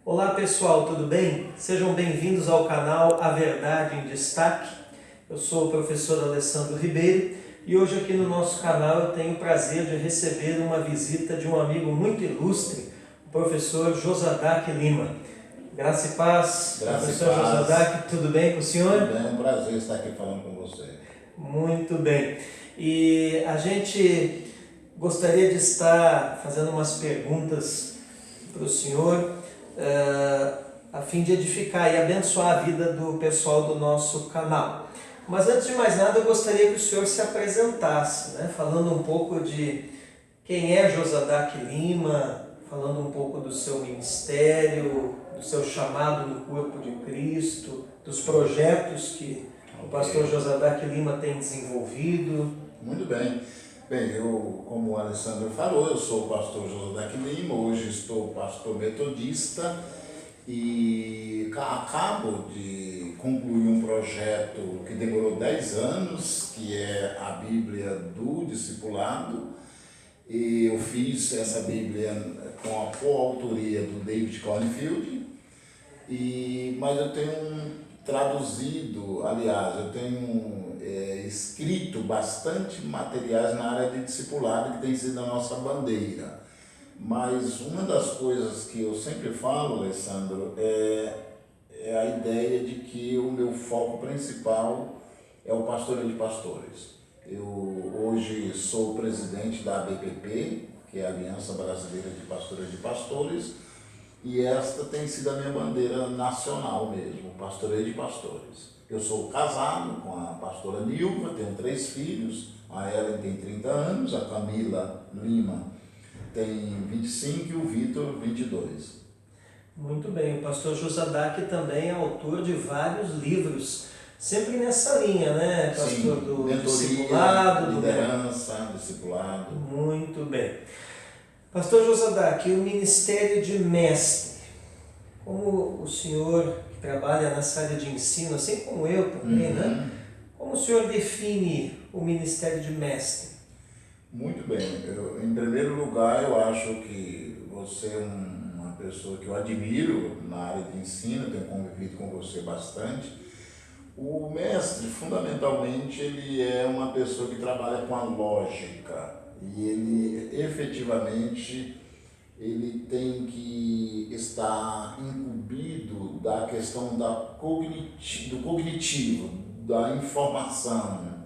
Olá pessoal, tudo bem? Sejam bem-vindos ao canal A Verdade em Destaque. Eu sou o professor Alessandro Ribeiro e hoje aqui no nosso canal eu tenho o prazer de receber uma visita de um amigo muito ilustre, o professor Josadaque Lima. Graça e paz, professor Josadaque, tudo bem com o senhor? Tudo bem, é um prazer estar aqui falando com você. Muito bem. E a gente gostaria de estar fazendo umas perguntas para o senhor, a fim de edificar e abençoar a vida do pessoal do nosso canal. Mas antes de mais nada, eu gostaria que o senhor se apresentasse, né? Falando um pouco de quem é Josadaque Lima, falando um pouco do seu ministério, do seu chamado no corpo de Cristo, dos projetos que o pastor Josadaque Lima tem desenvolvido. Muito bem. Bem, como o Alessandro falou, eu sou o pastor Josadaque Lima, hoje estou pastor metodista e acabo de concluir um projeto que demorou 10 anos, que é a Bíblia do Discipulado. E eu fiz essa Bíblia com a coautoria do David Cornfield, mas eu tenho traduzido, aliás, eu tenho escrito bastante materiais na área de discipulado, que tem sido a nossa bandeira. Mas uma das coisas que eu sempre falo, Alessandro, é a ideia de que o meu foco principal é o pastoreio de pastores. Eu hoje sou presidente da ABPP, que é a Aliança Brasileira de Pastoreio de Pastores, e esta tem sido a minha bandeira nacional mesmo, o pastoreio de pastores. Eu sou casado com a pastora Nilva, tenho 3 filhos, a Ellen tem 30 anos, a Camila Lima tem 25 e o Vitor 22. Muito bem, o pastor Josadaque também é autor de vários livros, sempre nessa linha, né, pastor? Sim, do mentoria, discipulado, liderança, discipulado. Muito bem. Pastor Josadaque, o ministério de mestre, como o senhor que trabalha nessa área de ensino, assim como eu também, né? Como o senhor define o ministério de mestre? Muito bem. Em primeiro lugar, eu acho que você é uma pessoa que eu admiro na área de ensino, tenho convivido com você bastante. O mestre, fundamentalmente, ele é uma pessoa que trabalha com a lógica e ele, efetivamente, ele tem que estar incumbido da questão do cognitivo, da informação,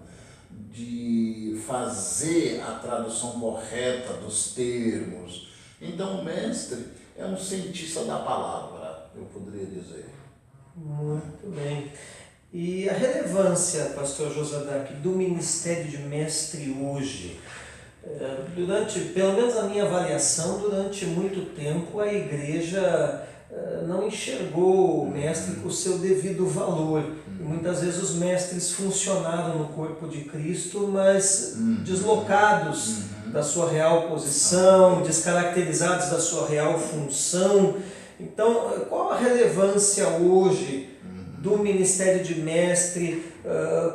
de fazer a tradução correta dos termos. Então, o mestre é um cientista da palavra, eu poderia dizer. Muito bem. E a relevância, pastor Josadaque, do ministério de mestre hoje? Pelo menos a minha avaliação, durante muito tempo a igreja não enxergou o mestre com o seu devido valor. E muitas vezes os mestres funcionaram no corpo de Cristo, mas deslocados da sua real posição, descaracterizados da sua real função. Então, qual a relevância hoje do ministério de mestre,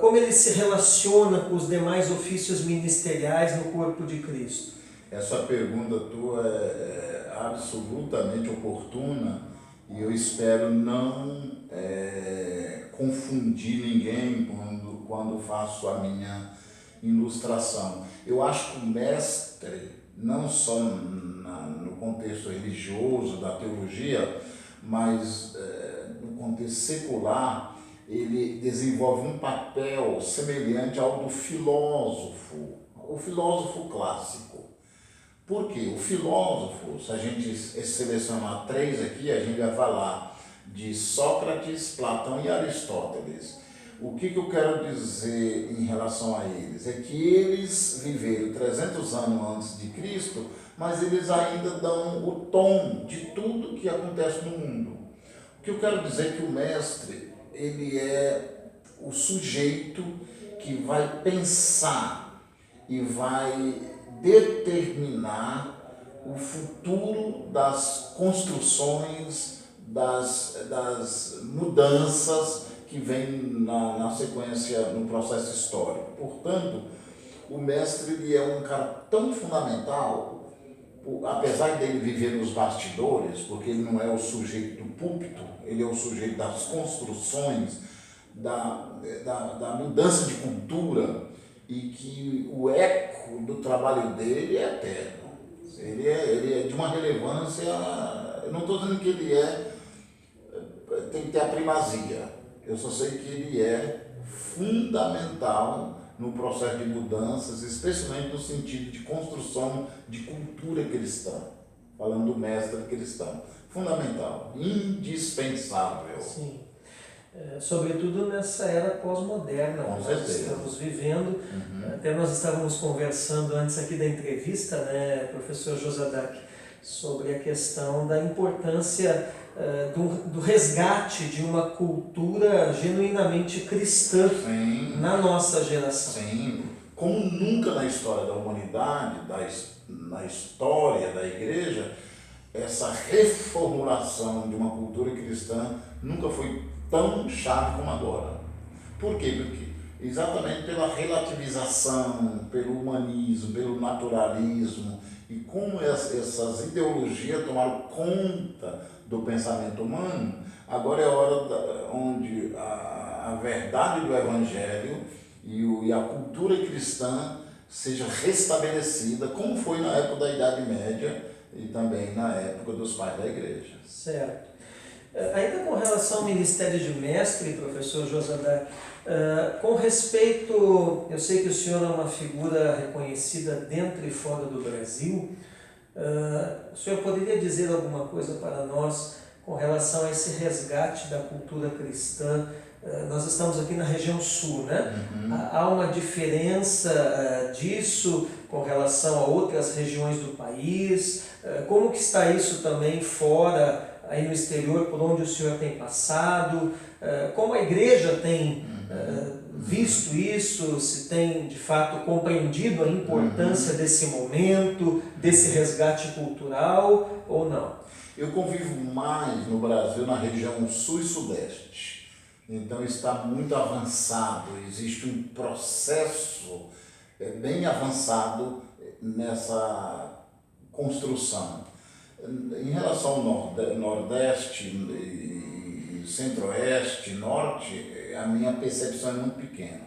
como ele se relaciona com os demais ofícios ministeriais no corpo de Cristo? Essa pergunta tua é absolutamente oportuna e eu espero não confundir ninguém quando faço a minha ilustração. Eu acho que o mestre, não só no contexto religioso, da teologia, mas no contexto secular, ele desenvolve um papel semelhante ao do filósofo, o filósofo clássico. Por quê? O filósofo, se a gente selecionar 3 aqui, a gente vai falar de Sócrates, Platão e Aristóteles. O que eu quero dizer em relação a eles? É que eles viveram 300 anos antes de Cristo, mas eles ainda dão o tom de tudo que acontece no mundo. O que eu quero dizer é que o mestre, ele é o sujeito que vai pensar e vai determinar o futuro das construções, das mudanças que vêm na sequência, no processo histórico. Portanto, o mestre ele é um cara tão fundamental apesar dele viver nos bastidores, porque ele não é o sujeito do púlpito, ele é o sujeito das construções, da mudança de cultura, e que o eco do trabalho dele é eterno. Ele é de uma relevância, eu não estou dizendo que ele tem que ter a primazia, eu só sei que ele é fundamental no processo de mudanças, especialmente no sentido de construção de cultura cristã, falando do mestre cristão. Fundamental, indispensável. Sim. Sobretudo nessa era pós-moderna que nós estamos vivendo. Até nós estávamos conversando antes aqui da entrevista, né, professor Josadak, sobre a questão da importância do resgate de uma cultura genuinamente cristã. Sim. Na nossa geração. Sim, como nunca na história da humanidade, na história da igreja, essa reformulação de uma cultura cristã nunca foi tão chave como agora. Por quê? Porque exatamente pela relativização, pelo humanismo, pelo naturalismo, e como essas ideologias tomaram conta do pensamento humano, agora é a hora onde a verdade do Evangelho e a cultura cristã seja restabelecida, como foi na época da Idade Média e também na época dos pais da igreja. Certo. Ainda com relação ao ministério de mestre, professor Josadak, com respeito, eu sei que o senhor é uma figura reconhecida dentro e fora do Brasil, o senhor poderia dizer alguma coisa para nós com relação a esse resgate da cultura cristã? Nós estamos aqui na região sul, né? Há uma diferença disso com relação a outras regiões do país? Como que está isso também fora, aí no exterior, por onde o senhor tem passado? Como a igreja tem visto isso? Se tem, de fato, compreendido a importância desse momento, desse resgate cultural ou não? Eu convivo mais no Brasil na região sul e sudeste. Então está muito avançado, existe um processo bem avançado nessa construção. Em relação ao Nordeste e Centro-Oeste, Norte, a minha percepção é muito pequena.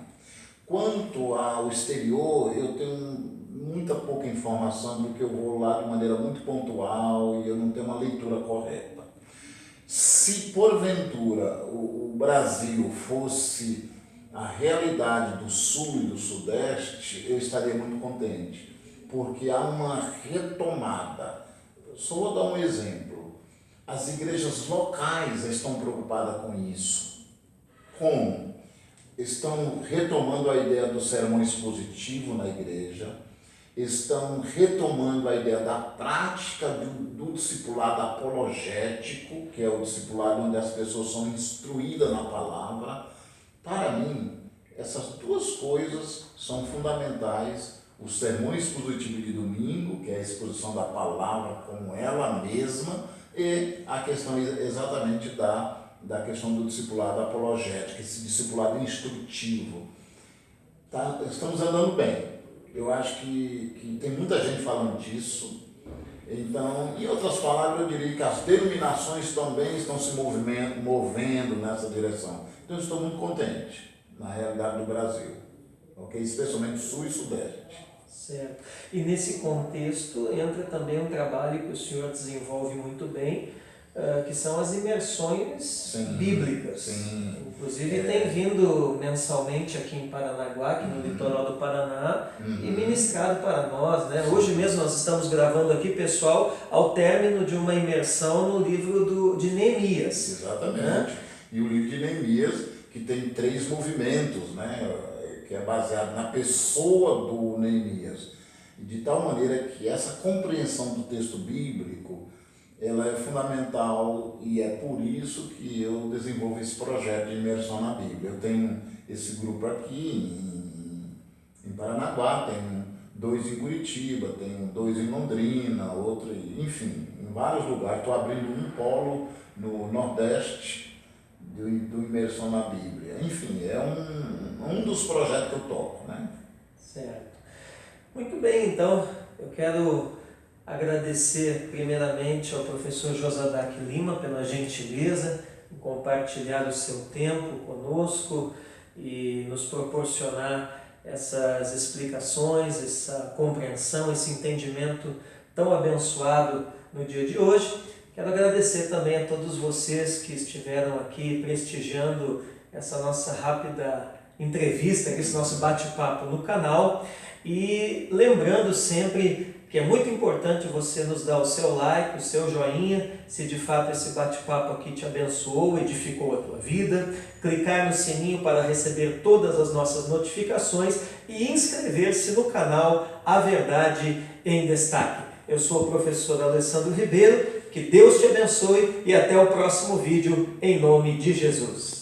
Quanto ao exterior, eu tenho muita pouca informação, porque eu vou lá de maneira muito pontual e eu não tenho uma leitura correta. Se porventura o Brasil fosse a realidade do Sul e do Sudeste, eu estaria muito contente, porque há uma retomada. Só vou dar um exemplo. As igrejas locais estão preocupadas com isso. Como? Estão retomando a ideia do sermão expositivo na igreja, estão retomando a ideia da prática do discipulado apologético, que é o discipulado onde as pessoas são instruídas na palavra. Para mim, essas duas coisas são fundamentais. O sermão expositivo de domingo, que é a exposição da palavra como ela mesma, e a questão exatamente da questão do discipulado apologético, esse discipulado instrutivo. Tá? Estamos andando bem. Eu acho que tem muita gente falando disso. Então, em outras palavras, eu diria que as denominações também estão se movendo nessa direção. Então, eu estou muito contente, na realidade do Brasil, okay? Especialmente Sul e Sudeste. Certo. E nesse contexto entra também um trabalho que o senhor desenvolve muito bem, que são as imersões bíblicas. Sim. Inclusive tem vindo mensalmente aqui em Paranaguá, aqui no litoral do Paraná, e ministrado para nós, né? Hoje mesmo nós estamos gravando aqui, pessoal, ao término de uma imersão no livro de Neemias. Exatamente. Né? E o livro de Neemias, que tem 3 movimentos, né? Que é baseado na pessoa do Neemias. De tal maneira que essa compreensão do texto bíblico, ela é fundamental, e é por isso que eu desenvolvo esse projeto de imersão na Bíblia. Eu tenho esse grupo aqui em Paranaguá, tenho 2 em Curitiba, tenho 2 em Londrina, outro, enfim, em vários lugares. Estou abrindo um polo no Nordeste do imersão na Bíblia. Enfim, é um dos projetos que eu toco, né? Certo. Muito bem, então, eu quero agradecer primeiramente ao professor Josadac Lima pela gentileza em compartilhar o seu tempo conosco e nos proporcionar essas explicações, essa compreensão, esse entendimento tão abençoado no dia de hoje. Quero agradecer também a todos vocês que estiveram aqui prestigiando essa nossa rápida entrevista, esse nosso bate-papo no canal, e lembrando sempre que é muito importante você nos dar o seu like, o seu joinha, se de fato esse bate-papo aqui te abençoou, edificou a tua vida, clicar no sininho para receber todas as nossas notificações e inscrever-se no canal A Verdade em Destaque. Eu sou o professor Alessandro Ribeiro, que Deus te abençoe e até o próximo vídeo, em nome de Jesus.